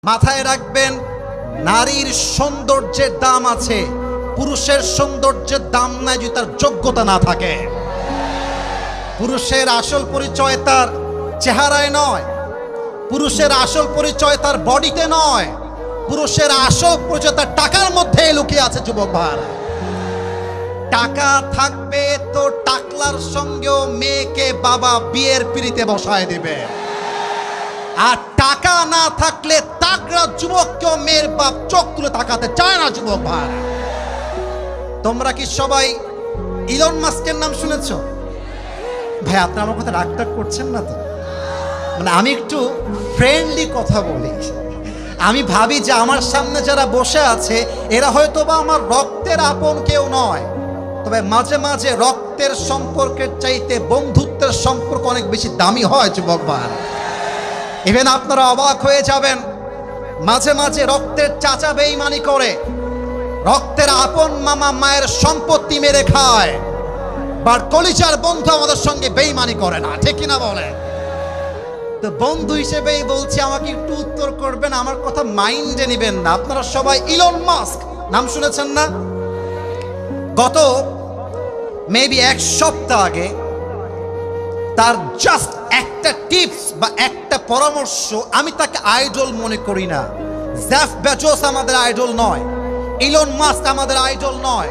মাথায় রাখবেন, নারীর সৌন্দর্যের দাম আছে, পুরুষের সৌন্দর্যের দাম নাই যদি তার যোগ্যতা না থাকে। পুরুষের আসল পরিচয় তার চেহারায় নয়, পুরুষের আসল পরিচয় তার বডিতে নয়, পুরুষের আসল পরিচয় তার টাকার মধ্যে লুকিয়ে আছে। যুবক ভাইরা, টাকা থাকবে তো টাকলার সঙ্গেও মেয়েকে বাবা বিয়ের পিড়িতে বসায় দেবে, আর টাকা না থাকলে তাকড়া যুবককেও মেয়ের বাপ চোখ তুলে তাকাতে চায় না। যুবক ভাইরা, তোমরা কি সবাই ইলন মাস্কের নাম শুনেছ? ভাই আপনারা আমার কথা রাগ টাগ করছেন না তো? মানে আমি একটু ফ্রেন্ডলি কথা বলি। আমি ভাবি যে আমার সামনে যারা বসে আছে এরা হয়তো বা আমার রক্তের আপন কেউ নয়, তবে মাঝে মাঝে রক্তের সম্পর্কের চাইতে বন্ধুত্বের সম্পর্ক অনেক বেশি দামি হয়। যুবক ভাইরা, ইভেন আপনারা অবাক হয়ে যাবেন, মাঝে মাঝে রক্তের চাচা বেঈমানি করে, রক্তের আপন মামা মায়ের সম্পত্তি মেরে খায়, বাট কলিজার বন্ধু আমাদের সঙ্গে বেঈমানি করে না, ঠিক কিনা বলে? তো বন্ধু হিসেবেই বলছি, আমাকে একটু উত্তর করবেন, আমার কথা মাইন্ডে নেবেন না। আপনারা সবাই ইলন মাস্ক নাম শুনেছেন না? গত মেবি এক সপ্তাহ আগে তার জাস্ট একটা টিপস বা একটা পরামর্শ, আমি তাকে আইডল মনে করি না। জেফ বেজোস আমাদের আইডল নয়, ইলন মাস্ক আমাদের আইডল নয়,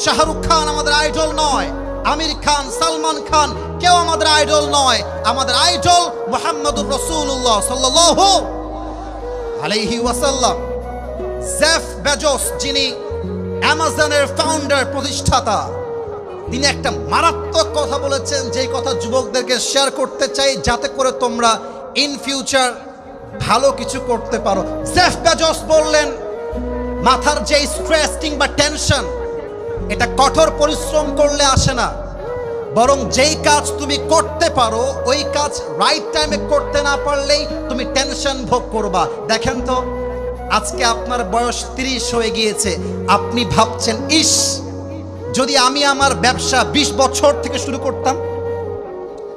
শাহরুখ খান আমাদের আইডল নয়, আমির খান, সালমান খান কেউ আমাদের আইডল নয়। আমাদের আইডল মুহাম্মদুর রাসূলুল্লাহ সাল্লাল্লাহু আলাইহি ওয়াসাল্লাম। জেফ বেজোস, যিনি অ্যামাজনের ফাউন্ডার, প্রতিষ্ঠাতা, তিনি একটা মারাত্মক কথা বলেছেন, যেই কথা যুবকদেরকে শেয়ার করতে চাই যাতে করে তোমরা ইন ফিউচার ভালো কিছু করতে পারো। জেফ বেজোস বললেন, মাথার যে স্ট্রেস কিংবা টেনশন, এটা কঠোর পরিশ্রম করলে আসে না, বরং যেই কাজ তুমি করতে পারো ওই কাজ রাইট টাইমে করতে না পারলেই তুমি টেনশন ভোগ করবা। দেখেন তো, আজকে আপনার বয়স 30 হয়ে গিয়েছে, আপনি ভাবছেন, ইস যদি আমি আমার ব্যবসা 20 বছর থেকে শুরু করতাম।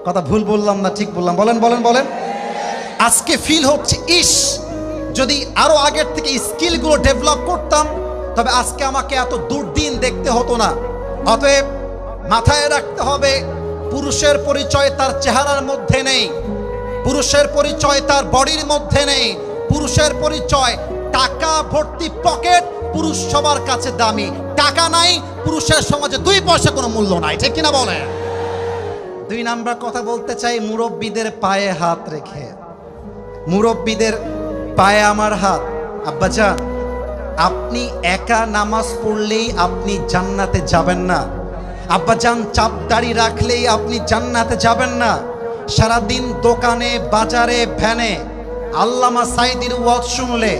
কথা ভুল বললাম না ঠিক বললাম? বলেন বলেন বলেন। আজকে ফিল হচ্ছে, ইস যদি আরো আগের থেকে স্কিলগুলো ডেভেলপ করতাম, তবে আজকে আমাকে এত দুর্দিন দেখতে হতো না। অতএব মাথায় রাখতে হবে, পুরুষের পরিচয় তার চেহারার মধ্যে নেই, পুরুষের পরিচয় তার বডির মধ্যে নেই, পুরুষের পরিচয় টাকা ভর্তি পকেট। পুরুষ সবার কাছে দামি, টাকা নাই, পুরুষের সমাজে 2 পয়সা কোনো মূল্য নাই, ঠিক কিনা বলে? 2 নাম্বার কথা বলতে চাই, মুরব্বীদের পায়ে হাত রেখে। মুরব্বীদের পায়ে আমার হাত। আব্বাজান, আপনি একা নামাজ পড়লেই আপনি জান্নাতে যাবেন না। আব্বাজান, চাপ দাড়ি রাখলেই আপনি জান্নাতে যাবেন না। সারাদিন দোকানে, বাজারে, ভ্যানে আল্লামা সাইদির ওয়াজ শুনলে,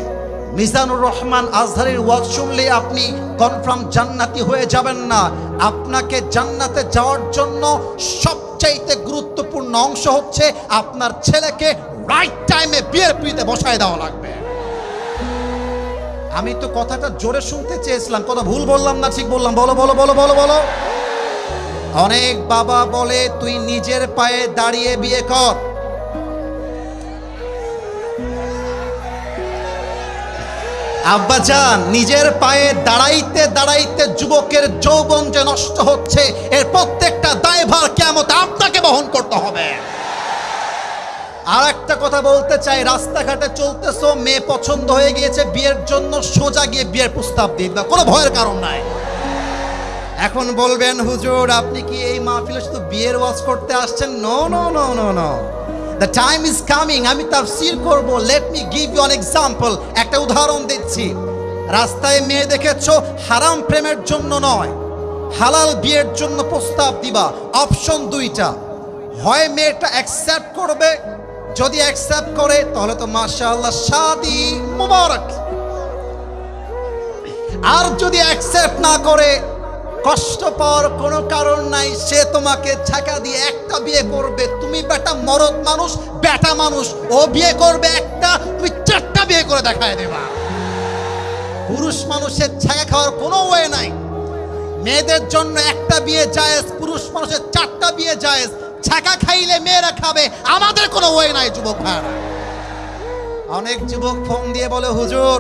মিজানুর রহমান আজহারের ওয়াজ শুনলে আপনি কনফার্ম জান্নাতি হয়ে যাবেন না। আপনাকে জান্নাতে যাওয়ার জন্য সবচাইতে গুরুত্বপূর্ণ অংশ হচ্ছে আপনার ছেলেকে রাইট টাইমে বিয়ের পিড়িতে বসায় দেওয়া লাগবে। আমি তো কথাটা জোরে শুনতে চেয়েছিলাম, কথা ভুল বললাম না ঠিক বললাম? বলো বলো বলো বলো বলো। অনেক বাবা বলে, তুই নিজের পায়ে দাঁড়িয়ে বিয়ে কর। আব্বাজান, নিজের পায়ে দাঁড়াইতে দাঁড়াইতে যুবকের যৌবন যে নষ্ট হচ্ছে, এর প্রত্যেকটা দায়ভার কিয়ামত আপনাকে বহন করতে হবে। আর একটা কথা বলতে চাই, রাস্তাঘাটে চলতেছো, মেয়ে পছন্দ হয়ে গিয়েছে বিয়ের জন্য, সোজা গিয়ে বিয়ের প্রস্তাব দিয়ে দাও, কোনো ভয়ের কারণ নাই। এখন বলবেন, হুজুর আপনি কি এই মাহফিলে শুধু বিয়ের ওয়াজ করতে আসছেন? No no no no no, the time is coming, আমি তাফসীর করব। Let me give you an example. একটা উদাহরণ দিচ্ছি। রাস্তায় মেয়ে দেখেছো, হারাম প্রেমের জন্য নয়, হালাল বিয়ের জন্য প্রস্তাব দিবা। অপশন 2টা, হয় মেয়েটা অ্যাকসেপ্ট করবে, যদি অ্যাকসেপ্ট করে তাহলে তো মাশাআল্লাহ, শাদি মুবারক। আর যদি অ্যাকসেপ্ট না করে, কষ্ট পাওয়ার কোনো কারণ নাই, সে তোমাকে ছাকা দিয়ে একটা বিয়ে করবে। তুমি বেটা মরদ মানুষ, বেটা মানুষ, ও বিয়ে করবে একটা, তুমি 4টা বিয়ে করে দেখায় দেবা। পুরুষ মানুষের ছাকা খাওয়ার কোনো ওয়ে নাই। মেয়েদের জন্য একটা বিয়ে জায়েজ, পুরুষ মানুষের 4টা বিয়ে জায়েজ। ছাকা খাইলে মেয়েরা খাবে, আমাদের কোনো ওয়ে নাই। যুবক ভাইরা, অনেক যুবক ফোন দিয়ে বলে, হুজুর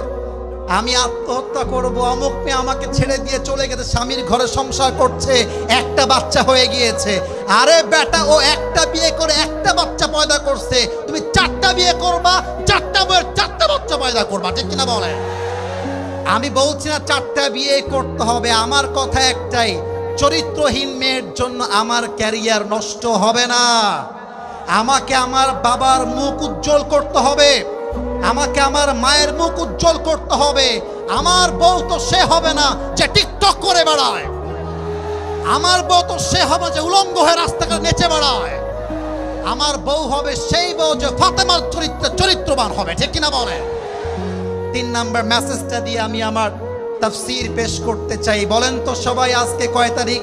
আমি আত্মহত্যা করব, অমুক মেয়ে আমাকে ছেড়ে দিয়ে চলে গেছে, স্বামীর ঘরে সংসার করছে, একটা বাচ্চা হয়ে গিয়েছে। আরে বেটা, ও একটা বিয়ে করে একটা বাচ্চা পয়দা করছে, তুমি চারটা বিয়ে করবা, চারটা বইয়ের চারটা বাচ্চা পয়দা করবা, ঠিক কিনা বলে? আমি বলছি না চারটা বিয়ে করতে হবে, আমার কথা একটাই, চরিত্রহীন মেয়ের জন্য আমার ক্যারিয়ার নষ্ট হবে না। আমাকে আমার বাবার মুখ উজ্জ্বল করতে হবে, আমাকে আমার মায়ের মুখ উজ্জ্বল করতে হবে। আমার বউ তো সে হবে না যে টিকটক করে বেড়ায়, আমার বউ তো সে হবে যে উলঙ্গ হয়ে রাস্তাঘাটে নেচে বেড়ায়। আমার বউ হবে সেই বউ যে ফাতেমার চরিত্রবান হবে, ঠিক কিনা বলে? 3 নাম্বার মেসেজটা দিয়ে আমি আমার তাফসীর পেশ করতে চাই। বলেন তো সবাই, আজকে কয় তারিখ?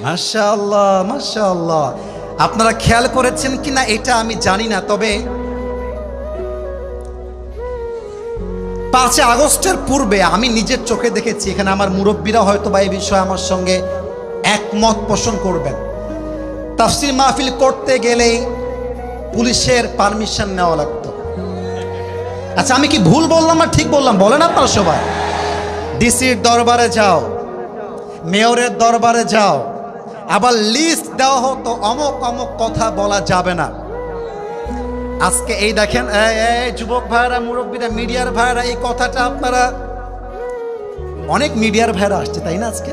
মাশাআল্লাহ মাশাআল্লাহ। আপনারা খেয়াল করেছেন কিনা এটা আমি জানি না, তবে 5 আগস্টের পূর্বে আমি নিজের চোখে দেখেছি, এখানে আমার মুরব্বীরা হয়তো বা এই বিষয়ে আমার সঙ্গে একমত পোষণ করবেন, তাফসীর মাহফিল করতে গেলেই পুলিশের পারমিশন নেওয়া লাগতো। আচ্ছা, আমি কি ভুল বললাম না ঠিক বললাম? বলেন আপনারা সবাই। ডিসির দরবারে যাও, মেয়রের দরবারে যাও, আবার লিস্ট দেওয়া হতো অমুক অমুক কথা বলা যাবে না। আজকে এই দেখেন, যুবক ভাইরা, মুরব্বীরা, মিডিয়ার ভাইরা, এই কথাটা আপনারা, অনেক মিডিয়ার ভাইরা আসছে তাই না? আজকে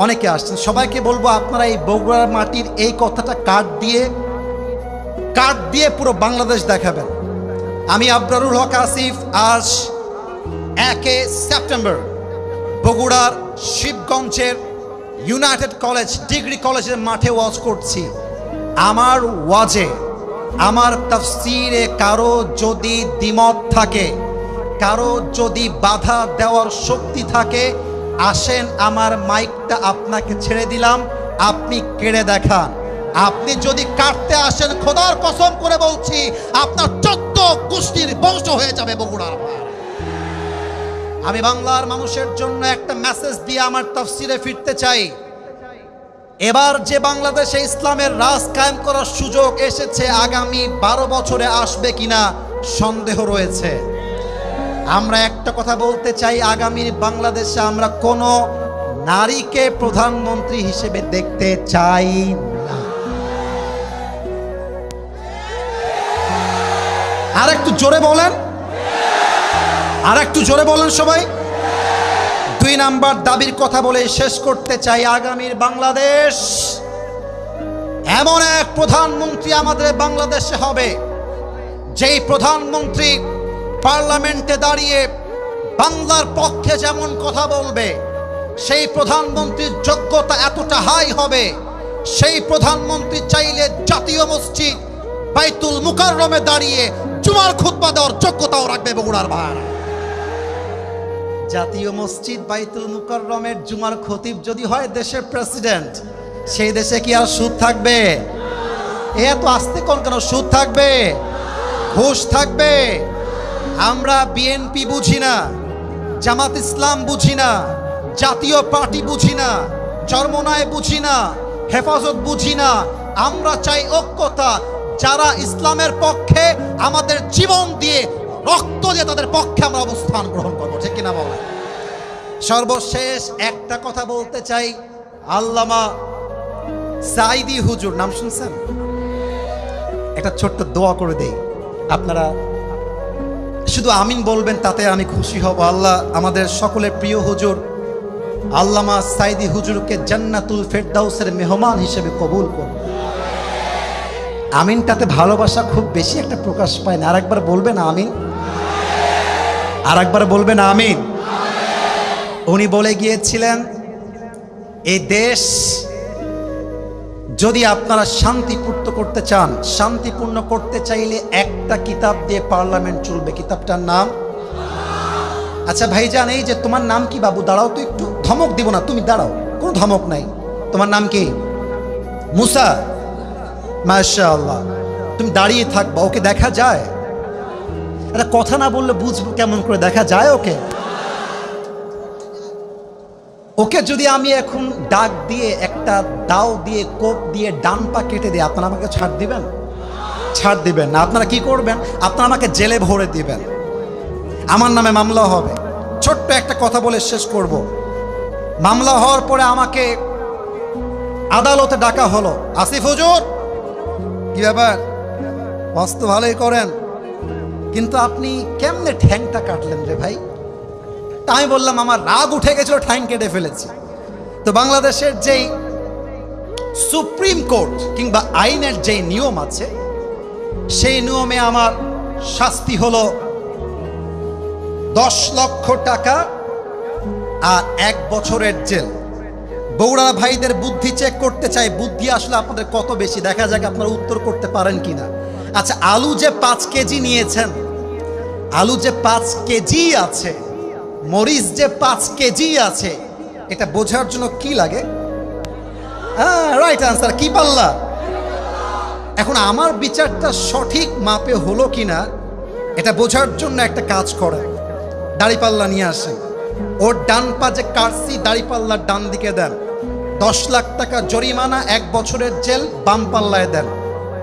অনেকে আসছেন, সবাইকে বলবো আপনারা এই বগুড়ার মাটির এই কথাটা কার্ড দিয়ে পুরো বাংলাদেশ দেখাবেন। আমি আবরারুল হক আসিফ আজ 1 সেপ্টেম্বর বগুড়ার শিবগঞ্জের ইউনাইটেড কলেজ ডিগ্রি কলেজের মাঠে ওয়াজ করছি। আমার ওয়াজে, আমার তাফসীরে কারো যদি দ্বিমত থাকে, কারো যদি বাধা দেওয়ার শক্তি থাকে, আসেন, আমার মাইকটা আপনাকে ছেড়ে দিলাম, আপনি কেড়ে দেখান। আপনি যদি কাটতে আসেন, খোদার কসম করে বলছি, আপনার 14 গোষ্ঠীর বংশ হয়ে যাবে বগুড়ার। আমি বাংলার মানুষের জন্য একটা মেসেজ দিয়ে আমার তাফসীরে ফিরতে চাই। এবার যে বাংলাদেশে ইসলামের রাজ কায়েম করার সুযোগ এসেছে, আগামী 12 বছরে আসবে কিনা সন্দেহ রয়েছে। আমরা একটা কথা বলতে চাই, আগামী বাংলাদেশে আমরা কোনো নারীকে প্রধানমন্ত্রী হিসেবে দেখতে চাই না। আর একটু জোরে বলেন, আর একটু জোরে বলেন সবাই। 2 নাম্বার দাবির কথা বলে শেষ করতে চাই, আগামীর বাংলাদেশ, এমন এক প্রধানমন্ত্রী আমাদের বাংলাদেশে হবে, যেই প্রধানমন্ত্রী পার্লামেন্টে দাঁড়িয়ে বাংলার পক্ষে যেমন কথা বলবে, সেই প্রধানমন্ত্রীর যোগ্যতা এতটা হাই হবে, সেই প্রধানমন্ত্রী চাইলে জাতীয় মসজিদ বাইতুল মুকাররমে দাঁড়িয়ে জুমার খুতবা দেওয়ার যোগ্যতাও রাখবে বগুড়ার ভাইরা। জাতীয় মসজিদ বাইতুল মুকাররমের জুমার খতিব যদি হয় দেশের প্রেসিডেন্ট, সেই দেশে কি আর সুদ থাকবে? এত আস্তে কোন কেন? সুদ থাকবে, ঘুষ থাকবে। আমরা বিএনপি বুঝি না, জামাত ইসলাম বুঝি না, জাতীয় পার্টি বুঝি না, চরমনায় বুঝি না, হেফাজত বুঝি না। আমরা চাই ঐক্যতা। যারা ইসলামের পক্ষে, আমাদের জীবন দিয়ে, রক্ত দিয়ে তাদের পক্ষে আমরা অবস্থান গ্রহণ করবো, ঠিক কিনা বলেন? সর্বশেষ একটা কথা বলতে চাই, আল্লামা সাঈদী হুজুর নাম শুনছেন? একটা ছোট্ট দোয়া করে দেই, আপনারা শুধু আমিন বলবেন, তাতে আমি খুশি হব। আল্লাহ আমাদের সকলের প্রিয় হুজুর আল্লামা সাঈদী হুজুরকে জান্নাতুল ফেরদাউসের মেহমান হিসেবে কবুল করুন। আমিনটাতে ভালোবাসা খুব বেশি একটা প্রকাশ পায় না। আরেকবার বলবেন আমিন, আরেকবার বলবেন আমিন। উনি বলে গিয়েছিলেন, এই দেশ যদি আপনারা শান্তিপূর্ণ করতে চান, শান্তিপূর্ণ করতে চাইলে একটা কিতাব দিয়ে পার্লামেন্ট চলবে, কিতাবটার নাম। আচ্ছা ভাইজান, এই যে তোমার নাম কি বাবু? দাঁড়াও তো একটু, ধমক দিব না, তুমি দাঁড়াও, কোনো ধমক নাই। তোমার নাম কি? মুসা। মাশাআল্লাহ, তুমি দাঁড়িয়ে থাকবা, ওকে দেখা যায়? এটা কথা না বললে বুঝবো কেমন করে? দেখা যায় ওকে? ওকে যদি আমি এখন ডাক দিয়ে, একটা দাও দিয়ে, কোপ দিয়ে ডান পা কেটে দিই, আপনারা আমাকে ছাড় দিবেন? ছাড় দিবেন না। আপনারা কি করবেন? আপনারা আমাকে জেলে ভরে দিবেন, আমার নামে মামলা হবে। ছোট্ট একটা কথা বলে শেষ করব। মামলা হওয়ার পরে আমাকে আদালতে ডাকা হলো, আসিফ হুজুর কি ব্যাপার, ওয়াজ তো ভালোই করেন, কিন্তু আপনি কেমনে ঠ্যাংটা কাটলেন রে ভাই? তা আমি বললাম আমার রাগ উঠে গেছিল, ঠ্যাং কেটে ফেলেছি। তো বাংলাদেশের যেই সুপ্রিম কোর্ট কিংবা আইনের যেই নিয়ম আছে, সেই নিয়মে আমার শাস্তি হলো 10 লক্ষ টাকা আর 1 বছরের জেল। বগুড়া ভাইদের বুদ্ধি চেক করতে চাই, বুদ্ধি আসলে আপনাদের কত বেশি, দেখা যাক আপনারা উত্তর করতে পারেন কিনা। আচ্ছা, আলু যে 5 কেজি নিয়েছেন, আলু যে 5 কেজি আছে, মরিচ যে 5 কেজি আছে, এটা বোঝার জন্য কি লাগে? রাইট আনসার, কি পাল্লা। এখন আমার বিচারটা সঠিক মাপে হলো কিনা এটা বোঝার জন্য একটা কাজ করেন, দাড়িপাল্লা নিয়ে আসেন, ওর ডান পা যে কাটছি দাড়িপাল্লার ডান দিকে দেন, 10 লাখ টাকা জরিমানা, 1 বছরের জেল বাম পাল্লায় দেন।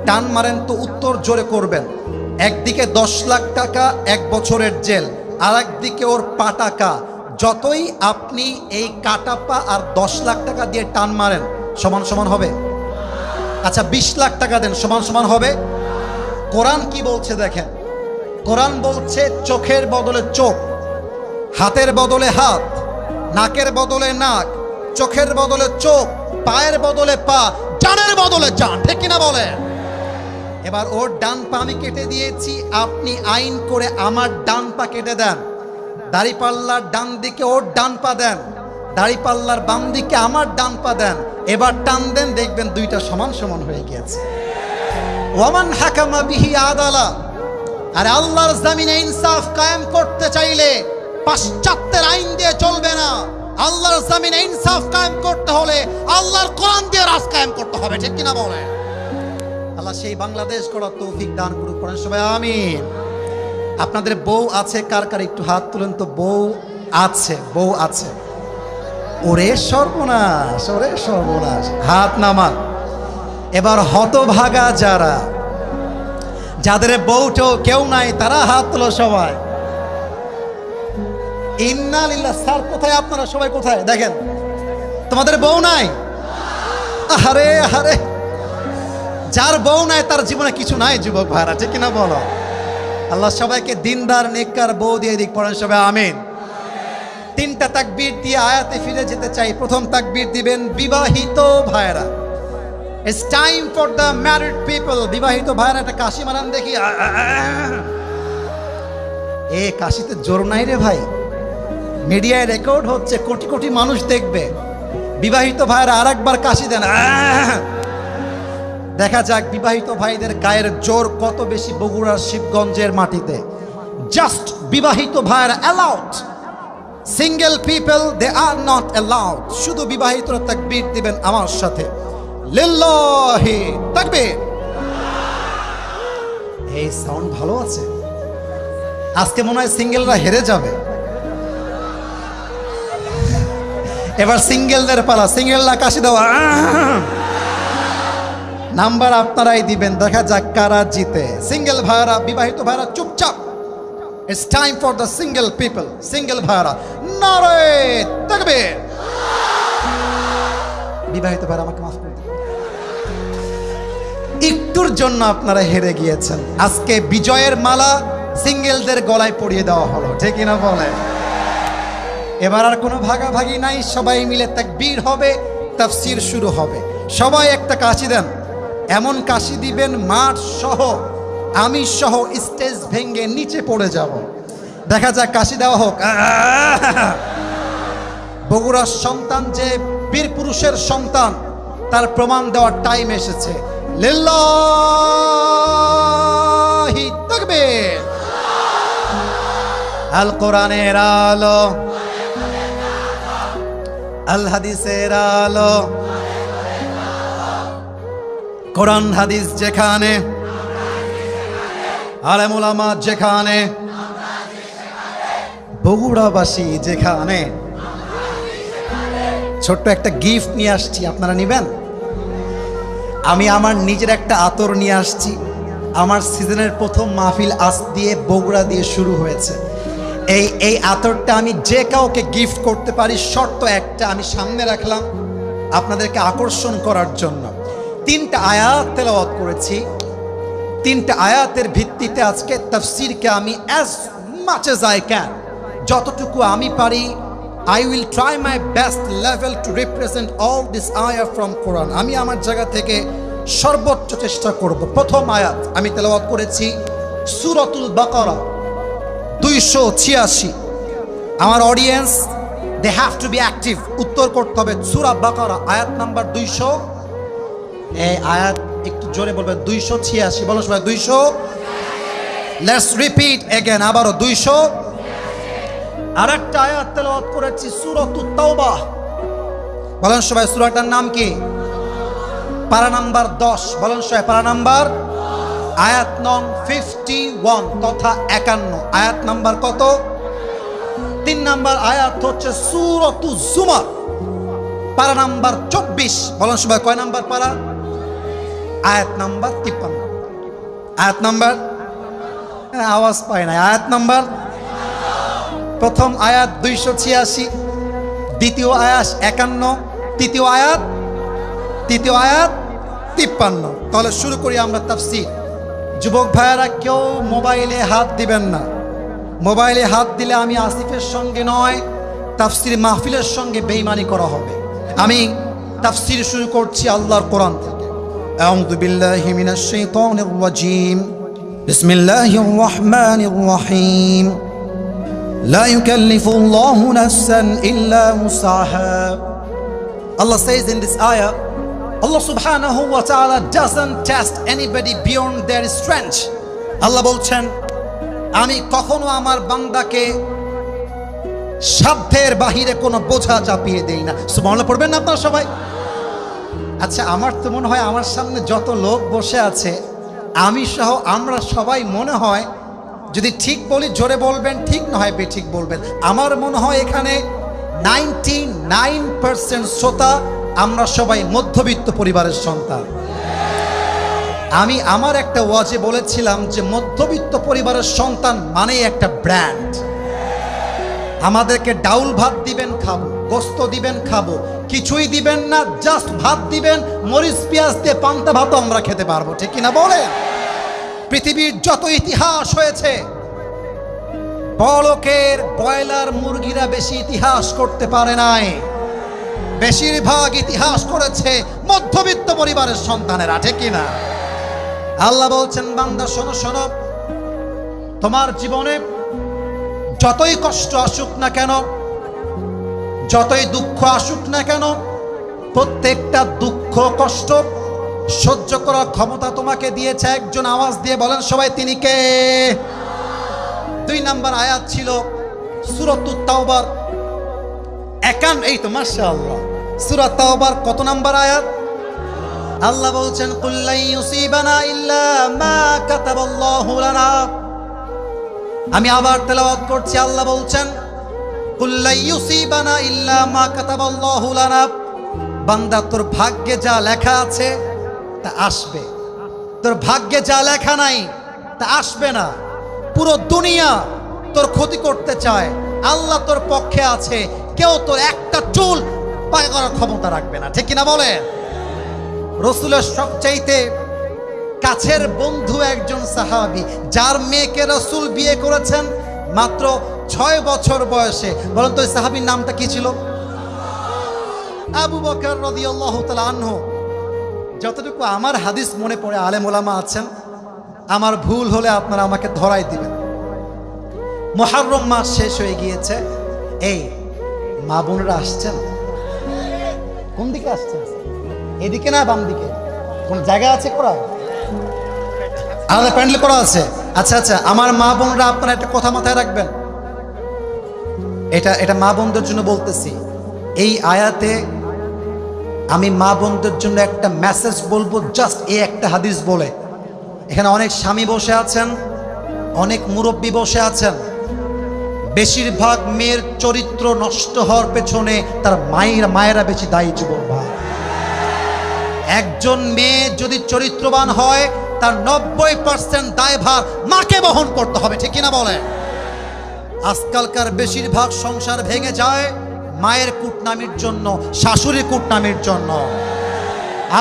টান মারেন তো উত্তর জোরে করবেন। একদিকে 10 লাখ টাকা 1 বছরের জেল, আর একদিকে ওর পা টাকা। যতই আপনি এই কাটা পা আর 10 লাখ টাকা দিয়ে টান মারেন সমান সমান হবে। আচ্ছা 20 লাখ টাকা দেন, সমান সমান হবে। কোরআন কি বলছে দেখেন, কোরআন বলছে চোখের বদলে চোখ, হাতের বদলে হাত, নাকের বদলে নাক, চোখের বদলে চোখ, পায়ের বদলে পা, জানের বদলে জান, ঠিক কিনা বলেন? এবার ওর ডান পা আমি কেটে দিয়েছি, আপনি আইন করে আমার ডান পা কেটে দেন। দাড়িপাল্লার ডান দিকে ওর ডান পা দেন, দাড়িপাল্লার বাম দিকে আমার ডান পা দেন। এবার টান দেন, দেখবেন দুইটা সমান সমান হয়ে গিয়েছে। ওয়ামান হাকামা বিহি আদালা। আর আল্লাহর জমিনে ইনসাফ কায়েম করতে চাইলে পাশ্চাত্যের আইন দিয়ে চলবে না। আল্লাহর জমিনে ইনসাফ কায়েম করতে হলে আল্লাহর কোরআন দিয়ে রাজ কায়েম করতে হবে, ঠিক কিনা বলে? আল্লাহ সেই বাংলাদেশ গড়ার তৌফিক দান করুক, পড়েন সবাই আমিন। আপনাদের বউ আছে কার কার একটু হাত তুলেন তো। বউ আছে, বউ আছে। ওরে সর্বনাশ, ওরে সর্বনাশ, হাত নামান। এবার হতভাগা যারা, যাদের বউটো কেউ নাই, তারা হাত তোলো সবাই। ইন্নালিল্লাহ। স্যার কোথায় আপনারা সবাই, কোথায়? দেখেন তোমাদের বউ নাই। আরে আরে, যার বউ নাই তার জীবনে কিছু নাই যুবক ভাইরা, ঠিক কিনা বলো? আল্লাহ সবাইকে দিনদার নেককার বউ দিয়ে দিক, পড়েন সবাই আমিন। 3টা তাকবীর দিয়ে আয়াতে ফিরে যেতে চাই। প্রথম তাকবীর দিবেন বিবাহিত ভাইরা। It's time for the married people. বিবাহিত ভাইরা একটা কাশি মারান দেখি। এ কাশিতে জোর নাই রে ভাই, মিডিয়ায় রেকর্ড হচ্ছে, কোটি কোটি মানুষ দেখবে। বিবাহিত ভাইরা আরেকবার কাশি দেন। দেখা যাক বিবাহিত ভাইদের গায়ের জোর কত বেশি বগুড়ার শিবগঞ্জের মাটিতে। জাস্ট বিবাহিত ভাইরা allowed, single people they are not allowed. শুধু বিবাহিতরা তাকবীর দিবেন আমার সাথে, লিল্লাহি তাকবীর। এই সাউন্ড ভালো আছে। আজকে মনে হয় সিঙ্গেলরা হেরে যাবে। এবার সিঙ্গেলদের পালা, সিঙ্গেলরা কাশি দেওয়া। নাম্বার আপনারাই দিবেন, দেখা যাক কারা জিতে। সিঙ্গেল ভাইরা, বিবাহিত ভাইরা চুপচাপ। It's time for the single people. Single ভাইরা নারে তাকবীর। বিবাহিত ভাইরা আমাকে মাফ করে দিন, একটুর জন্য আপনারা হেরে গিয়েছেন। আজকে বিজয়ের মালা সিঙ্গেলদের গলায় পরিয়ে দেওয়া হলো, ঠিক না বলে? এবার আর কোনো ভাগাভাগি নাই, সবাই মিলে তাকবীর হবে, তাফসীর শুরু হবে। সবাই একটা কাশি দেন, এমন কাশি দিবেন মাঠ সহ, আমি সহ স্টেজ ভেঙে নিচে পড়ে যাব। দেখা যাক কাশি দেওয়া হোক। বগুড়ার সন্তান যে বীর পুরুষের সন্তান, তার প্রমাণ দেওয়ার টাইম এসেছে। লিল্লাহি তাকবীর। আল কোরআনের আলো, আল হাদিসের আলো। কোরআন হাদিস যেখানে, আলেম ওলামা যেখানে, বগুড়াবাসী যেখানে। ছোট্ট একটা গিফট নিয়ে আসছি, আপনারা নেবেন? আমি আমার নিজের একটা আতর নিয়ে আসছি। আমার সিজনের প্রথম মাহফিল আজ দিয়ে বগুড়া দিয়ে শুরু হয়েছে। এই আতরটা আমি যে কাউকে গিফট করতে পারি, শর্ত একটা আমি সামনে রাখলাম আপনাদেরকে আকর্ষণ করার জন্য। 3টা আয়াত তেলাওয়াত করেছি, 3টা আয়াতের ভিত্তিতে আজকে তাফসীরকে আমি as much as I can, যতটুকু আমি পারি, I will try my best level to represent all this ayah from Quran. আমি আমার জায়গা থেকে সর্বোচ্চ চেষ্টা করব। প্রথম আয়াত আমি তেলাওয়াত করেছি সূরাতুল বাকারা 286। আমার audience they have to be active, উত্তর করতে হবে। সূরা বাকারা আয়াত নাম্বার 200, এই আয়াত একটু জোরে বলবেন, 286 বলো সবাই, 200। লেটস রিপিট এগেন, আবারও 200। আরেকটা আয়াত তেলাওয়াত করেছি সূরাতুত তাওবাহ, বলেন সবাই সূরাটার নাম কি? পারা নাম্বার 10, বলেন সবাই পারা নাম্বার, আয়াত নং 51 তথা 51। আয়াত নাম্বার কত? 3 নাম্বার আয়াত হচ্ছে সূরাতুজ জুমার, পারা নাম্বার 24, বলেন সবাই কয় নাম্বার পারা? আয়াত নাম্বার 53। আয়াত নাম্বার, আওয়াজ পায় না, আয়াত নাম্বার, প্রথম আয়াত 286, দ্বিতীয় আয়াত 51, তৃতীয় আয়াত 53। তাহলে শুরু করি আমরা তাফসীর। যুবক ভাইয়েরা কেউ মোবাইলে হাত দিবেন না, মোবাইলে হাত দিলে আমি আসিফের সঙ্গে নয়, তাফসীর মাহফিলের সঙ্গে বেঈমানি করা হবে। আমি তাফসীর শুরু করছি আল্লাহর কোরআন থেকে। আউযু বিল্লাহি মিনাশ শাইতানির রাজীম, বিসমিল্লাহির রহমানির রহিম। لا يكلف الله نفسا إلا وسعها. Allah says in this ayah, Allah subhanahu wa ta'ala doesn't test anybody beyond their strength. Allah বলছেন, আমি কখনো আমার বান্দাকে সাধ্যের বাহিরে কোনো বোঝা চাপিয়ে দেই না। সুবহানাল্লাহ পড়বেন না আপনারা সবাই? আচ্ছা, আমার তো মনে হয় আমার সামনে যত লোক বসে আছে, আমি সহ আমরা সবাই মনে হয়, যদি ঠিক বলি জোরে বলবেন, ঠিক না হয় বেঠিক বলবেন, আমার মনে হয় এখানে 99% শ্রোতা আমরা সবাই মধ্যবিত্ত পরিবারের সন্তান। আমি আমার একটা ওয়াজে বলেছিলাম যে মধ্যবিত্ত পরিবারের সন্তান মানেই একটা ব্র্যান্ড। আমাদেরকে ডাউল ভাত দিবেন খাবো, গোস্ত দিবেন খাবো, কিছুই দিবেন না, জাস্ট ভাত দিবেন, মরিচ পেঁয়াজ দিয়ে পান্তা ভাতও আমরা খেতে পারবো, ঠিক কিনা বলেন? পৃথিবীর যত ইতিহাস হয়েছে, বড়লোকের ব্রয়লার মুরগিরা বেশি ইতিহাস করতে পারে নাই, বেশিরভাগ ইতিহাস করেছে মধ্যবিত্ত পরিবারের সন্তানেরা, ঠিক কিনা? আল্লাহ বলছেন, বান্দা শোনো শোনো, তোমার জীবনে যতই কষ্ট আসুক না কেন, যতই দুঃখ আসুক না কেন, প্রত্যেকটা দুঃখ কষ্ট সহ্য করার ক্ষমতা তোমাকে দিয়েছে একজন। আওয়াজ দিয়ে বলেন সবাই, তিনি কে? 2 নাম্বার আয়াত ছিল সূরাতুত তাওবার 51। এই তো মাশাআল্লাহ, সূরা তাওবার কত নাম্বার আয়াত? আল্লাহ বলছেন, কুল লা ইউসিবানা ইল্লা মা কাতাবাল্লাহু লানা। আমি আবার তেলাওয়াত করছি, আল্লাহ বলছেন, কুল লা ইউসিবানা ইল্লা মা কাতাবাল্লাহু লানা। বান্দা, তোর ভাগ্যে যা লেখা আছে তা আসবে, তোর ভাগ্যে যা লেখা নাই তা আসবে না। পুরো দুনিয়া তোর ক্ষতি করতে চায়, আল্লাহ তোর পক্ষে আছে, কেউ তোর একটা চুল পায় করার ক্ষমতা রাখবে না, ঠিক কিনা বলেন? রাসূলের সবচাইতে কাছের বন্ধু একজন সাহাবী, যার মেয়েকে রাসূল বিয়ে করেছেন মাত্র 6 বছর বয়সে। বলেন তো ওই সাহাবীর নামটা কি ছিল? আবু বকর রাদিয়াল্লাহু তাআলা আনহু। যতটুকু আমার হাদিস মনে পড়ে, আলেম ওলামা আছেন, আমার ভুল হলে আপনারা আমাকে ধরাই দিবেন। মুহররম মাস শেষ হয়ে গিয়েছে, এই মা বোনেরা আসছেন, কোন দিকে আসছেন? এদিকে না বাম দিকে? কোন জায়গা আছে করা? আলাদা প্যান্ডেল করা আছে? আচ্ছা আচ্ছা, আমার মা বোনরা আপনারা একটা কথা মাথায় রাখবেন, এটা মা বোনদের জন্য বলতেছি। এই আয়াতে আমি মা বোনদের জন্য একটা মেসেজ বলবো, জাস্ট এই একটা হাদিস বলে। এখানে অনেক স্বামী বসে আছেন, অনেক মুরব্বী বসে আছেন, বেশিরভাগ মেয়ের চরিত্র নষ্ট হওয়ার পেছনে তার মায়েরা বেশি দায়ী। যুবক ভাই, একজন মেয়ে যদি চরিত্রবান হয় তার 90% দায়ভার মাকে বহন করতে হবে, ঠিক কিনা বলে? আজকালকার বেশিরভাগ সংসার ভেঙে যায় মায়ের কুটনামির জন্য, শাশুড়ি কুটনামির জন্য।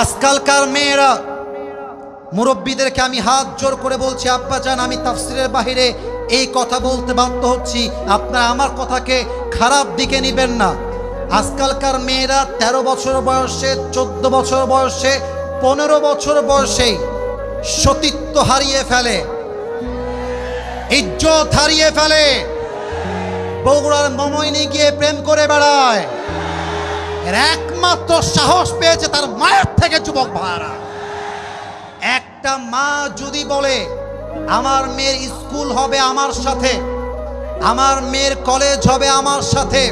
আজকালকার মেয়েরা, মুরব্বীদেরকে আমি হাত জোর করে বলছি, আব্বাজান আমি তাফসিরের বাহিরে এই কথা বলতে বাধ্য হচ্ছি, আপনারা আমার কথাকে খারাপ দিকে নেবেন না। আজকালকার মেয়েরা 13 বছর বয়সে, 14 বছর বয়সে, 15 বছর বয়সে সতীত্ব হারিয়ে ফেলে, ইজ্জত হারিয়ে ফেলে, বগুড়ার মমইনে গিয়ে প্রেম করে বেড়ায়। এর একমাত্র সাহস পেয়েছে তার মায়ের থেকে। যুবক ভাইরা, একটা মা যদি বলে আমার মেয়ের স্কুল হবে আমার সাথে, আমার মেয়ের কলেজ হবে আমার সাথে,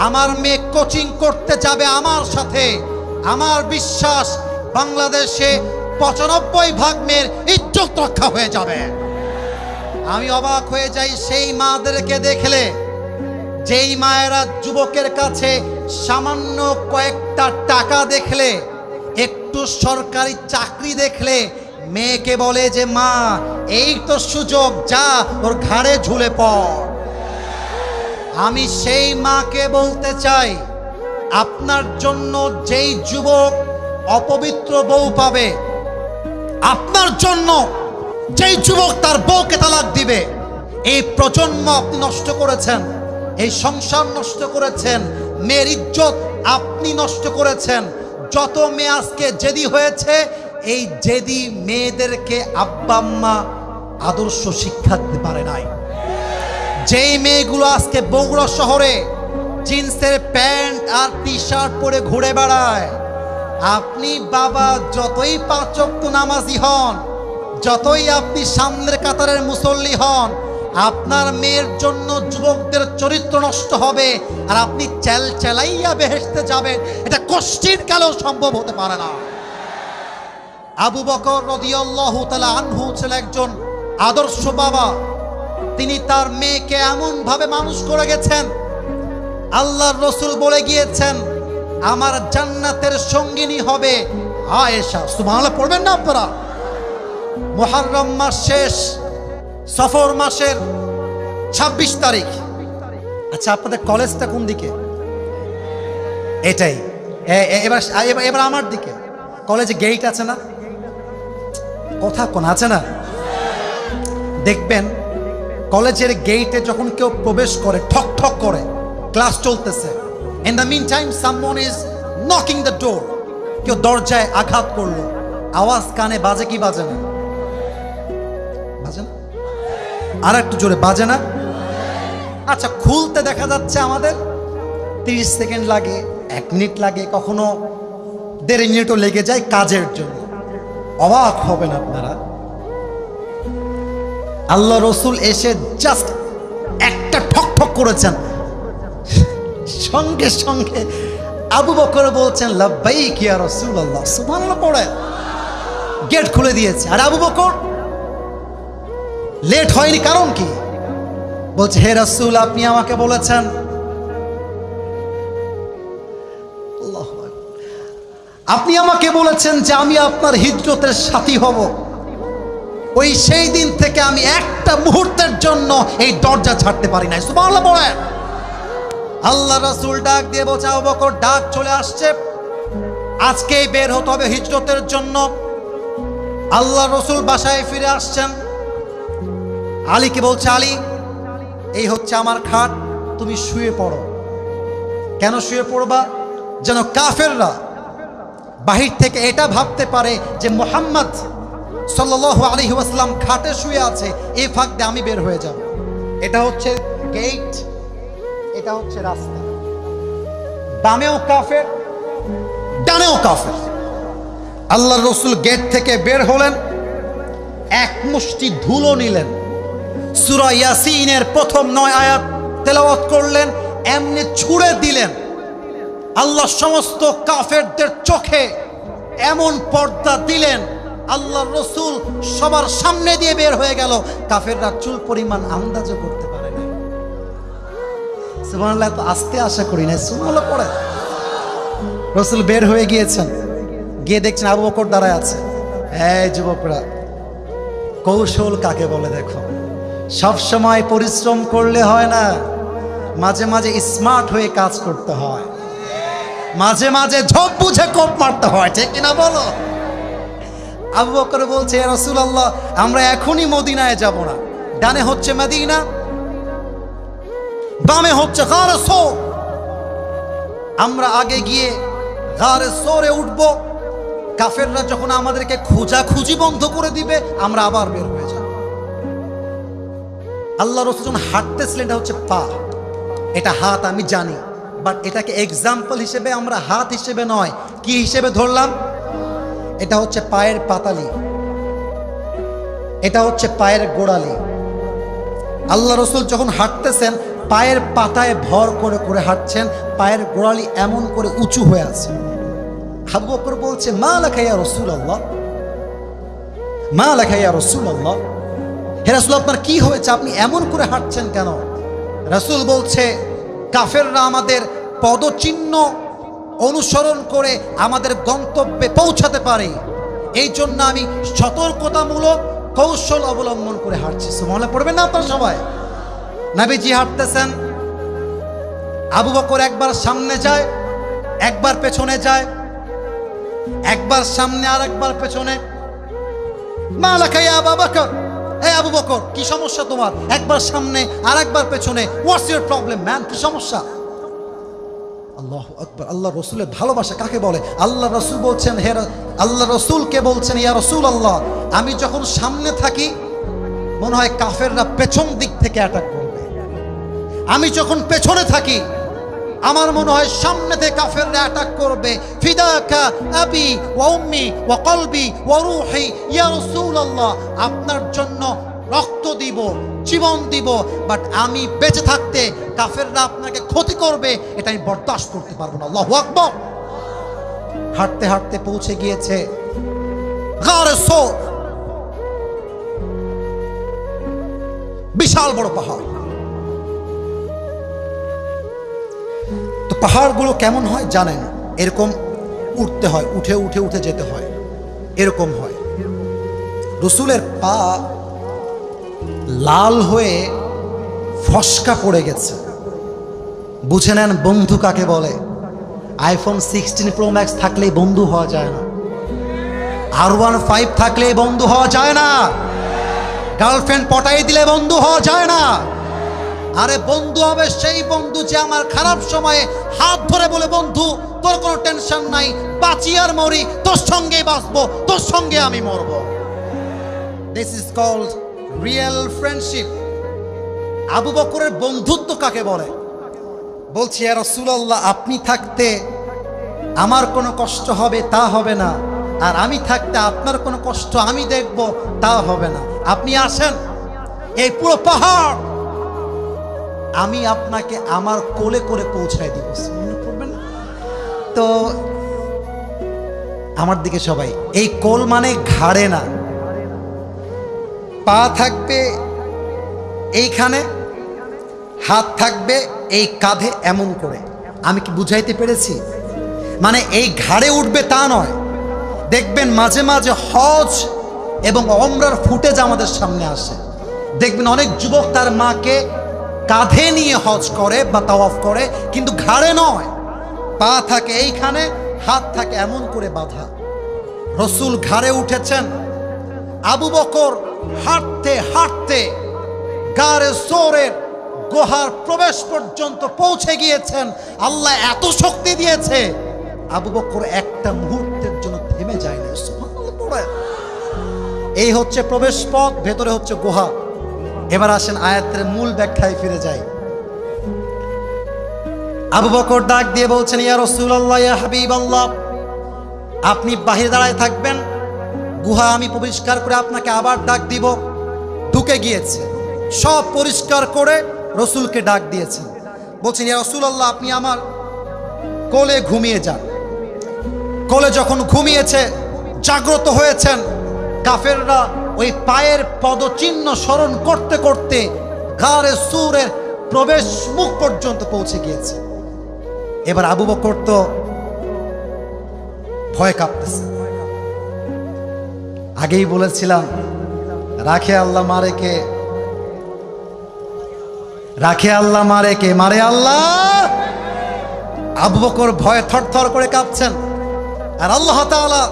আমার মেয়ে কোচিং করতে যাবে আমার সাথে, আমার বিশ্বাস বাংলাদেশে 95% মেয়ের ইজ্জত রক্ষা হয়ে যাবে। আমি অবাক হয়ে যাই সেই মাদেরকে দেখলে, যেই মায়েরা যুবকের কাছে সামান্য কয়েকটা টাকা দেখলে, একটু সরকারি চাকরি দেখলে মেয়েকে বলে যে মা এই তো সুযোগ, যা ওর ঘাড়ে ঝুলে পড়। আমি সেই মাকে বলতে চাই, আপনার জন্য যেই যুবক অপবিত্র বউ পাবে, আপনার জন্য যেই যুবক তার বউকে তালাক দিবে, এই প্রজন্ম আপনি নষ্ট করেছেন, এই সংসার নষ্ট করেছেন, মেয়ের ইজ্জত আপনি নষ্ট করেছেন। যত মেয়ে আজকে জেদি হয়েছে, এই জেদি মেয়েদেরকে আব্বা আম্মা আদর্শ শিক্ষা দিতে পারে নাই। যেই মেয়েগুলো আজকে বগুড়া শহরে জিন্সের প্যান্ট আর টি শার্ট পরে ঘুরে বেড়ায়, আপনি বাবা যতই 5 ওয়াক্ত নামাজি হন, যতই আপনি সামনের কাতারের মুসল্লি হন, আপনার মেয়ের জন্য যুবকদের চরিত্র নষ্ট হবে, আর আপনি চেলাইয়া বেহেশতে যাবেন, এটা কষ্টের কালেও সম্ভব হতে পারে না। আবু বকর রাদিয়াল্লাহু তাআলা আনহু ছিলেন একজন আদর্শ বাবা। তিনি তার মেয়েকে এমন ভাবে মানুষ করে গেছেন, আল্লাহর রাসূল বলে গিয়েছেন আমার জান্নাতের সঙ্গিনী হবে আয়েশা। সুবহানাল্লাহ পড়বেন না আপনারা? মুহররম মাস শেষ, সফর মাসের 26 তারিখ। আচ্ছা, আপনাদের কলেজটা কোন দিকে? এটাই। এবার আমার দিকে কলেজে গেট আছে না? কথা কোন আছে না? দেখবেন কলেজের গেটে যখন কেউ প্রবেশ করে, ঠক ঠক করে, ক্লাস চলতেছে, in the meantime someone is knocking the door, কেউ দরজায় আঘাত করলো, আওয়াজ কানে বাজে কি বাজে না? বাজে না? আর একটু জোরে বাজে না? আচ্ছা, খুলতে দেখা যাচ্ছে আমাদের 30 সেকেন্ড লাগে, 1 মিনিট লাগে, কখনো 1.5 মিনিটও লেগে যায় কাজের জন্য। অবাক হবেন আপনারা, আল্লাহ রসুল এসে জাস্ট একটা ঠক ঠক করেছেন, সঙ্গে সঙ্গে আবু বকর বলছেন লাব্বাইক ইয়া রাসূলুল্লাহ, সুবহানাল্লাহ পড়ে গেট খুলে দিয়েছে। আর আবু বকর লেট হয়নি, কারণ কি? বলছে হে রাসূল, আপনি আমাকে বলেছেন, আপনি আমাকে বলেছেন যে আমি আপনার হিজরতের সাথী হব। ওই সেই দিন থেকে আমি একটা মুহূর্তের জন্য এই দরজা ছাড়তে পারি নাই। সুবহানাল্লাহ বলে আল্লাহ রাসূল ডাক দিয়ে বলছে আবু বকর, ডাক চলে আসছে, আজকেই বের হতে হবে হিজরতের জন্য। আল্লাহ রাসূল বাসায় ফিরে আসছেন, আলীকে বলছে আলী, এই হচ্ছে আমার খাট, তুমি শুয়ে পড়ো। কেন শুয়ে পড়বা? যেন কাফেররা বাহির থেকে এটা ভাবতে পারে যে মুহাম্মদ সাল্লাল্লাহু আলাইহি ওয়াসাল্লাম খাটে শুয়ে আছে, এই ফাঁক দিয়ে আমি বের হয়ে যাব। এটা হচ্ছে গেট, এটা হচ্ছে রাস্তা, বামেও কাফের, ডানেও কাফের। আল্লাহর রাসূল গেট থেকে বের হলেন, এক মুষ্টি ধুলো নিলেন, সূরা ইয়াসিনের প্রথম 9 আয়াত তেলাওয়াত করলেন, এমনি ছুঁড়ে দিলেন। আল্লাহ সমস্ত কাফেরদের চোখে এমন পর্দা দিলেন, আল্লাহর রাসূল সবার সামনে দিয়ে বের হয়ে গেল, কাফেররা চুল পরিমাণ আন্দাজও করতে পারে না। সুবহানাল্লাহ, তো আজকে আশা করি না, সুবহানাল্লাহ পড়ে। রাসূল বের হয়ে গিয়েছেন, গিয়ে দেখছেন আবু বকর দাঁড়ায় আছে। এই যুবকরা, কৌশল কাকে বলে দেখো। সব সময় পরিশ্রম করলে হয় না, মাঝে মাঝে স্মার্ট হয়ে কাজ করতে হয়, মাঝে মাঝে ঝোপ বুঝে কোপ মারতে হয়, ঠিক কিনা বলো? আবু বকর বলছে, ইয়া রাসূলুল্লাহ, আমরা এখনই মদিনায় যাব না। ডানে হচ্ছে মদিনা, বামে হচ্ছে গারে সৌর। আমরা আগে গিয়ে গারে সৌরে উঠব, কাফেররা যখন আমাদেরকে খোঁজাখুঁজি বন্ধ করে দিবে আমরা আবার বের হয়ে যাব। আল্লাহ রাসূল যখন হাঁটতেছিলেন, এটা হচ্ছে পা, এটা হাত আমি জানি, বাট এটাকে এক্সাম্পল হিসেবে আমরা হাত হিসেবে নয়, কি হিসেবে ধরলাম? এটা হচ্ছে পায়ের পাতালি, এটা হচ্ছে পায়ের গোড়ালি। আল্লাহ রাসূল যখন হাঁটতেছেন পায়ের পাতায় ভর করে করে হাঁটছেন, পায়ের গোড়ালি এমন করে উঁচু হয়ে আছে। আবু বকর বলছে, মা লাকা ইয়া রাসূলুল্লাহ, মা লাকা ইয়া রাসূলুল্লাহ, হে রাসূল আপনার কি হয়েছে, আপনি এমন করে হাঁটছেন কেন? রাসূল বলছে, কাফেররা আমাদের পদচিহ্ন অনুসরণ করে আমাদের গন্তব্যে পৌঁছাতে পারে, এই জন্য আমি সতর্কতামূলক কৌশল অবলম্বন করে হাঁটছি। সুবহানাল্লাহ পড়বেন না আপনারা সবাই? নবীজি হাঁটতেছেন, আবু বকর একবার সামনে যায়, একবার পেছনে যায়, একবার সামনে আর একবার পেছনে। মা লাকা ইয়া আবু বকর, এই আবু বকর কি সমস্যা তোমার? একবার সামনে আর একবার পেছনে, হোয়াটস ইউর প্রবলেম ম্যান, কি সমস্যা? আল্লাহু আকবার। আল্লাহ রসুলের ভালোবাসা কাকে বলে? আল্লাহ রসুল বলছেন, হে আল্লাহ রসুলকে বলছেন, ইয়া রাসূলুল্লাহ, আমি যখন সামনে থাকি মনে হয় কাফেররা পেছন দিক থেকে অ্যাটাক করবে, আমি যখন পেছনে থাকি আমার মনে হয় সামনে থেকে কাফেররা অ্যাটাক করবে। ফিদাকা আবি ওয়া উম্মি ওয়া কলবি ওয়া রূহি ইয়া রাসূলুল্লাহ, আপনার জন্য রক্ত দিব, জীবন দিব, বাট আমি বেঁচে থাকতে কাফেররা আপনাকে ক্ষতি করবে এটা আমি বরদাস্ত করতে পারবো না। আল্লাহু আকবার। হাঁটতে হাঁটতে পৌঁছে গিয়েছে গারে সৌর, বিশাল বড় পাহাড়। তো পাহাড়গুলো কেমন হয় জানেন? এরকম উঠতে হয়, উঠে উঠে উঠে যেতে হয়, এরকম হয়। রসুলের পা লাল হয়ে ফসকা পড়ে গেছে। বুঝে নেন বন্ধু কাকে বলে। আইফোন 16 প্রো ম্যাক্স থাকলেই বন্ধু হওয়া যায় না, R15 থাকলেই বন্ধু হওয়া যায় না, গার্লফ্রেন্ড পটাই দিলে বন্ধু হওয়া যায় না। আরে বন্ধু হবে সেই বন্ধু যে আমার খারাপ সময়ে হাত ধরে বলে, বন্ধু তোর কোনো টেনশন নাই, বাঁচি আর মরি তোর সঙ্গেই বাঁচবো, তোর সঙ্গে আমি মরবো। This is called real friendship. আবু বকরের বন্ধুত্ব কাকে বলে? বলছি, ইয়া রাসূলুল্লাহ, আপনি থাকতে আমার কোনো কষ্ট হবে তা হবে না, আর আমি থাকতে আপনার কোনো কষ্ট আমি দেখব তা হবে না। আপনি আসেন, এই পুরো পাহাড় আমি আপনাকে আমার কোলে করে পৌঁছায় দিব। তো আমার দিকে সবাই, এই কোল মানে ঘাড়ে না, পা থাকবে এইখানে, হাত থাকবে এই কাঁধে এমন করে। আমি কি বুঝাইতে পেরেছি? মানে এই ঘাড়ে উঠবে তা নয়। দেখবেন মাঝে মাঝে হজ এবং ওমরার ফুটেজ আমাদের সামনে আসে, দেখবেন অনেক যুবক তার মাকে কাঁধে নিয়ে হজ করে বা তাওয়াফ করে, কিন্তু ঘাড়ে নয়। পা থাকে এইখানে, হাত থাকে এমন করে বাঁধা। রসুল ঘাড়ে উঠেছেন, আবু বকর হাঁটতে হাঁটতে গারে সৌরের গুহার প্রবেশ পর্যন্ত পৌঁছে গিয়েছেন। আল্লাহ এত শক্তি দিয়েছে, আবু বকর একটা মুহূর্তের জন্য থেমে যায় না। এই হচ্ছে প্রবেশ পথ, ভেতরে হচ্ছে গুহা। এবার আসেন আয়াতের মূল ব্যাখ্যায় ফিরে যাই। আবু বকর ডাক দিয়ে বলছেন, ইয়া রাসূলুল্লাহ, ইয়া হাবিবাল্লাহ, আপনি বাহিরে দাঁড়ায় থাকবেন, গুহা আমি পরিষ্কার করে আপনাকে আবার ডাক দিব। ঢুকে গিয়েছে, সব পরিষ্কার করে রসুলকে ডাক দিয়েছেন। বলছেন, ইয়া রাসূলুল্লাহ, আপনি আমার কোলে ঘুমিয়ে যান। কোলে যখন ঘুমিয়েছে, জাগ্রত হয়েছেন, কাফেররা ওই পায়ের পদচিহ্ন স্মরণ করতে করতে গারে সূরের প্রবেশ মুখ পর্যন্ত পৌঁছে গিয়েছে। এবার আবু বকর তো ভয় কাঁপতেছে। আগেই বলেছিলাম রাখে আল্লাহ মারে কে? রাখে আল্লাহ মারে কে? মারে আল্লাহ। আবু বকর ভয়ে থরথর করে কাঁপছেন, আর আল্লাহ তাআলা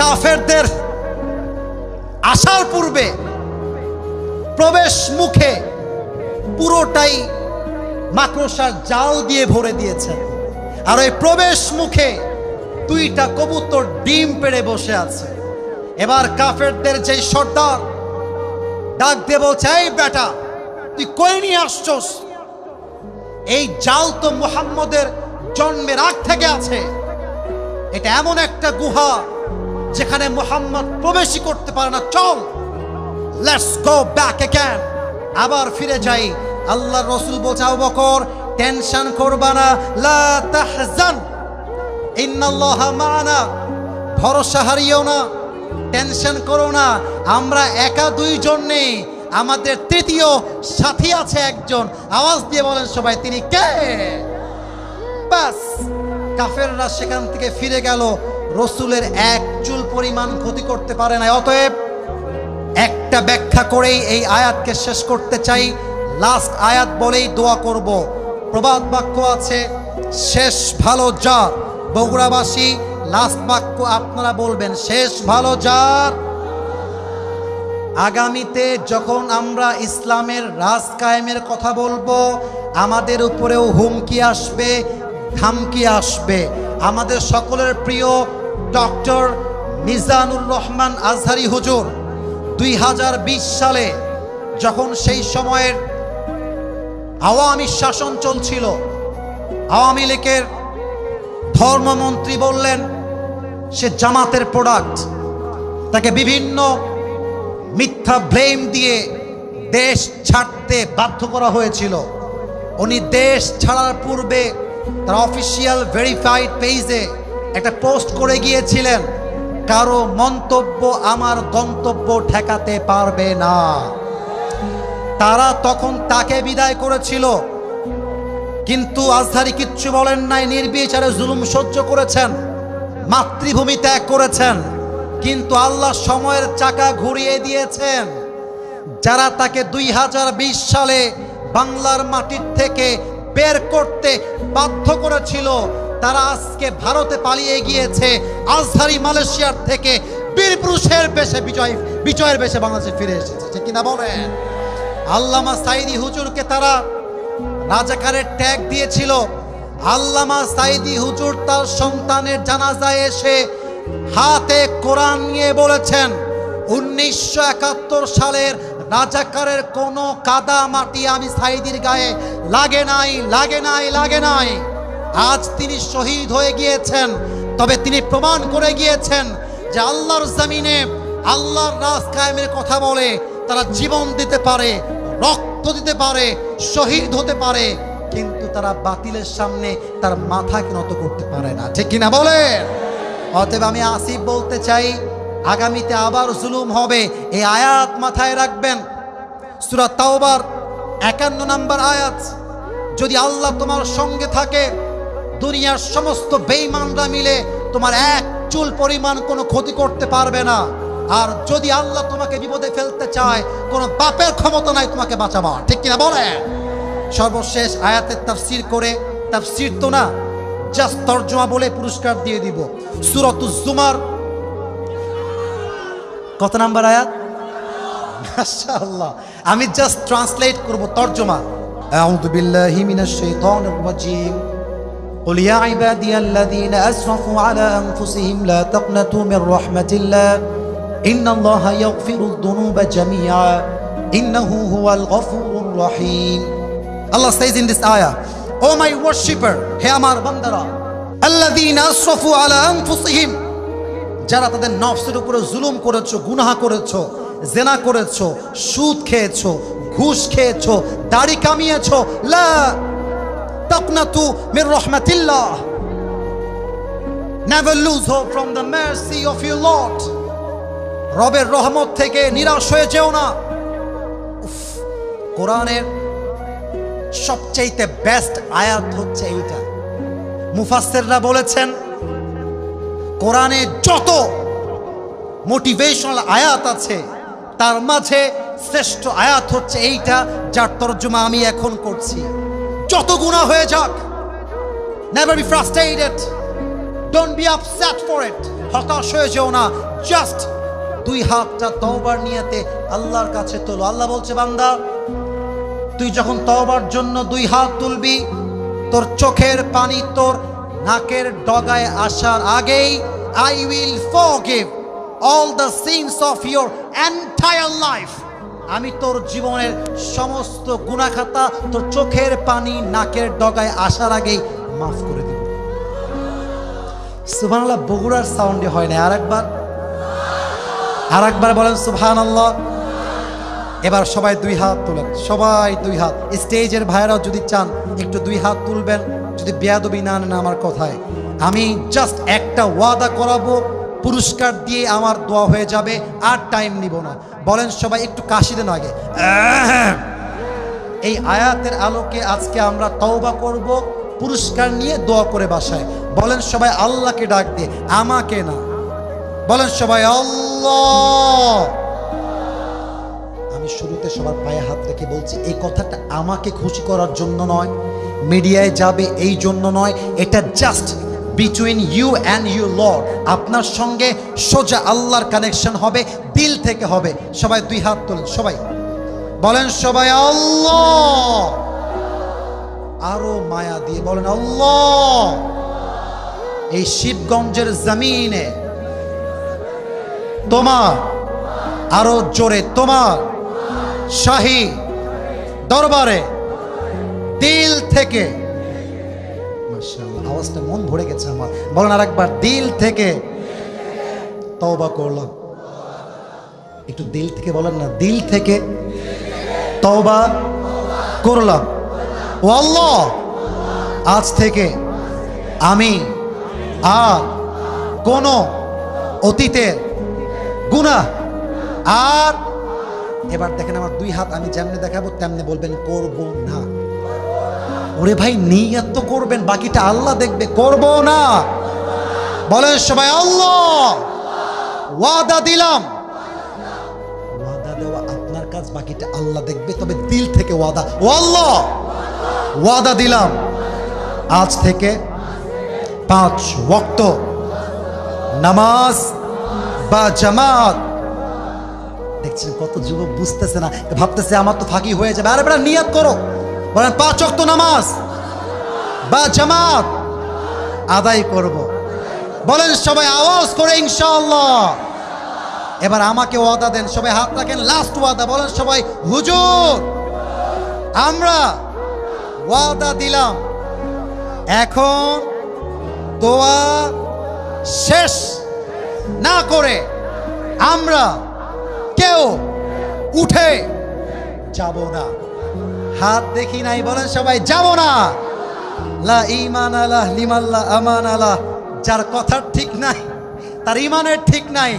কাফেরদের আসার পূর্বে প্রবেশ মুখে পুরোটাই মাকড়সার জাল দিয়ে ভরে দিয়েছেন, আর ওই প্রবেশ মুখে 2টা কবুতর ডিম পেড়ে বসে আছে। এবার কাফেরদের যে সর্দার ডাক দিয়ে বলছে, এই বেটা তুই কই নিয়ে আসছস? এই জাল তো মুহাম্মদের জন্মের আগ থেকে আছে। এটা এমন একটা গুহা যেখানে মুহাম্মদ প্রবেশই করতে পারে না। চল, লেটস গো ব্যাক অ্যাগেন, আবার ফিরে যাই। আল্লাহর রাসূল বলছে, আবু বকর টেনশন করবা না, লা তাহজান ইন্নাল্লাহা মা'ানা, ভরসা হারিও না, টেনশন করো না, আমরা একা 2 জন নেই, আমাদের 3য় সাথী আছে একজন। আওয়াজ দিয়ে বলেন সবাই, তিনি কে? বাস, কাফেররা সেখান থেকে ফিরে গেল। রসুলের 1 চুল পরিমাণ ক্ষতি করতে পারে না। অতএব একটা ব্যাখ্যা করেই এই আয়াতকে শেষ করতে চাই। লাস্ট আয়াত বলেই দোয়া করব। প্রবাদ বাক্য আছে, শেষ ভালো যার। বগুড়াবাসী লাস্ট বাক্য আপনারা বলবেন, শেষ ভালো যার। আগামীতে যখন আমরা ইসলামের রাজ কায়েমের কথা বলবো, আমাদের উপরেও হুমকি আসবে, ধামকি আসবে। আমাদের সকলের প্রিয় ডক্টর মিজানুর রহমান আজহারি হুজুর 2020 সালে যখন সেই সময়ের আওয়ামী শাসন চলছিল, আওয়ামী লীগের ধর্মমন্ত্রী বললেন সে জামাতের প্রোডাক্ট, তাকে বিভিন্ন মিথ্যা ব্লেম দিয়ে দেশ ছাড়তে বাধ্য করা হয়েছিল। উনি দেশ ছাড়ার পূর্বে তার অফিসিয়াল ভেরিফাইড পেজে একটা পোস্ট করে গিয়েছিলেন, কারো মন্তব্য আমার গন্তব্য ঠেকাতে পারবে না। তারা তখন তাকে বিদায় করেছিল, কিন্তু আজহারি কিচ্ছু বলেন নাই, নির্বিচারে জুলুম সহ্য করেছেন, মাতৃভূমি ত্যাগ করেছেন। কিন্তু আল্লাহ সময়ের চাকা ঘুরিয়ে দিয়েছেন। যারা তাকে 2020 সালে বাংলার মাটির থেকে বের করতে বাধ্য করেছিল, তারা আজকে ভারতে পালিয়ে গিয়েছে। আজহারি মালয়েশিয়ার থেকে বীর পুরুষের বেশে বিজয়ের বেশে বাংলাদেশে ফিরে এসেছে, ঠিক কিনা বলেন? আল্লামা সাইদি হুজুরকে তারা রাজাকারের ট্যাগ দিয়েছিল। আল্লামা সাইদি হুজুর তার সন্তানের জানাজায় এসে হাতে কোরআন নিয়ে বলেছেন, 1971 সালের রাজাকারের কোনো কাদা মাটি আমি সাইদির গায়ে লাগে নাই, লাগে নাই, লাগে নাই। আজ তিনি শহীদ হয়ে গিয়েছেন, তবে তিনি প্রমাণ করে গিয়েছেন যে আল্লাহর জমিনে আল্লাহর রাজ কায়েমের কথা বলে তারা জীবন দিতে পারে, রক্ত দিতে পারে, শহীদ হতে পারে, কিন্তু তারা বাতিলের সামনে তার মাথাকে নত করতে পারে না, ঠিক কিনা বলেন? অতএব আমি আসিফ বলতে চাই, আগামীতে আবার জুলুম হবে, এই আয়াত মাথায় রাখবেন। সূরা তাওবার 51 নম্বর আয়াত, যদি আল্লাহ তোমার সঙ্গে থাকে, দুনিয়ার সমস্ত বেঈমানরা মিলে তোমার 1 চুল পরিমাণ কোনো ক্ষতি করতে পারবে না। আর যদি আল্লাহ তোমাকে বিপদে ফেলতে চায়, কোনো বাপের ক্ষমতা নাই তোমাকে বাঁচাবার, ঠিক কিনা বলেন? সর্বশেষ আয়াতের তাফসীর করে, তাফসীর তো না, জাস্ট তরজমা বলে পুরস্কার দিয়ে দিব। সূরাতুজ জুমার কত নাম্বার আয়াত? মাশাআল্লাহ, আমি জাস্ট ট্রান্সলেট করব, তরজমা। আউযু বিল্লাহি মিনাশ শাইতানির রাজীম। قل يا عبادي الذين أسرفوا على أنفسهم لا تقنطوا من رحمة الله إن الله يغفر الذنوب جميعا إنه هو الغفور الرحيم. Allah says in this ayah, O my worshipper, হে আমার বান্দারা, الذين أسرفوا على أنفسهم, যারা তাদের নফসের উপরে জুলুম করেছো, গুনাহ করেছো, জেনা করেছো, সুদ খেয়েছো, ঘুষ খেয়েছো, দাড়ি কামিয়েছো, লা তাকনাতু Mir রাহমাতিল্লাহ, never lose hope from the mercy of your Lord, রবের রহমত থেকে নিরাশ হয়ে যেও না। কোরআনের সবচাইতে বেস্ট আয়াত হচ্ছে এইটা। মুফাসসিররা বলেছেন, কোরআনে যত মোটিভেশনাল আয়াত আছে তার মাঝে শ্রেষ্ঠ আয়াত হচ্ছে এইটা, যার তরজমা আমি এখন করছি। যত গুনাহ হয়ে যাক, never be frustrated, don't be upset for it, হতাশ হয়ে যেও না। জাস্ট দুই হাতটা তওবার নিয়তে আল্লাহর কাছে তোলো। আল্লাহ বলছে, বান্দা তুই যখন তওবার জন্য দুই হাত তুলবি, তোর চোখের পানি তোর নাকের ডগায় আসার আগেই I will forgive all the sins of your entire life. আমি তোর জীবনের সমস্ত গুনাহ খাতা তোর চোখের পানি নাকের ডগায় আসার আগেই মাফ করে দিব। সুবহানাল্লাহ বগুড়ার সাউন্ডে হয় না, আরেকবার বলেন সুবহানাল্লাহ। এবার সবাই দুই হাত তোলেন, সবাই দুই হাত। স্টেজের ভাইরাও যদি চান একটু দুই হাত তুলবেন, যদি বেয়াদবি না নেন আমার কথায়। আমি জাস্ট একটা ওয়াদা করাবো, পুরস্কার দিয়ে আমার দোয়া হয়ে যাবে, আর টাইম নিব না। বলেন সবাই একটু কাশি দেন আগে। এই আয়াতের আলোকে আজকে আমরা তওবা করব, পুরস্কার নিয়ে দোয়া করে বাসায়। বলেন সবাই আল্লাহকে ডাক দিয়ে, আমাকে না। বলেন সবাই আল্লাহ। আমি শুরুতে সবার পায়ে হাত রেখে বলছি, এই কথাটা আমাকে খুশি করার জন্য নয়, মিডিয়ায় যাবে এই জন্য নয়, এটা just between you and you lord. আপনার সঙ্গে সোজা আল্লাহর কানেকশন হবে, দিল থেকে হবে। সবাই দুই হাত তোলেন, সবাই বলেন সবাই আল্লাহ। আরো মায়া দিয়ে বলেন আল্লাহ। এই শিবগঞ্জের জমিনে তোমার, আরো জোরে, তোমার শাহী দরবারে দিল থেকে, মাশাআল্লাহ আওয়াজটা মন ভরে গেছে আমার। বলেন আরেকবার, দিল থেকে তওবা করলাম। একটু দিল থেকে বলেন না, দিল থেকে তওবা করলাম। ও আল্লাহ, আজ থেকে আমি আর কোনো অতীতের গুনাহ আর, এবার দেখেন আমার দুই হাত আমি যেমনি দেখাবো তেমনি বলবেন করব না। ওরে ভাই নিয়ত তো করবেন, বাকিটা আল্লাহ দেখবে। করব না। বলেন সবাই আল্লাহ। ওয়াদা দিলাম। ওয়াদা দেওয়া আপনার কাজ, বাকিটা আল্লাহ দেখবে, তবে দিল থেকে ওয়াদা। ও আল্লাহ, ওয়াদা দিলাম আজ থেকে 5 ওয়াক্ত নামাজ বা জামাত। দেখছেন কত যুবক বুঝতেছে না, ভাবতেছে আমার তো ফাঁকি হয়ে যাবে। আরে বেটা নিয়ত করো। বলেন 5 ওয়াক্ত নামাজ বা জামাত আদায় করব। বলেন সবাই আওয়াজ করে ইনশাআল্লাহ। এবার আমাকে ওয়াদা দেন, সবাই হাত রাখেন, লাস্ট ওয়াদা। বলেন সবাই হুজুর, আমরা ওয়াদা দিলাম এখন দোয়া শেষ না করে আমরা কেউ উঠে যাব না। হাত দেখি নাই, বলেন সবাই যাব না। লা ঈমান আলাহ লিমাল্লা আমান আলাহ। যার কথার ঠিক নাই তার ঈমানের ঠিক নাই।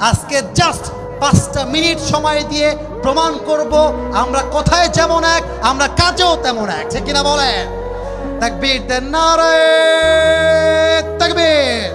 আজকে জাস্ট 5টা মিনিট সময় দিয়ে প্রমাণ করব আমরা কথায় যেমন এক, আমরা কাজেও তেমন এক। ঠিক কিনা বলেন? তাকবীর দেন, নারে তাকবীর।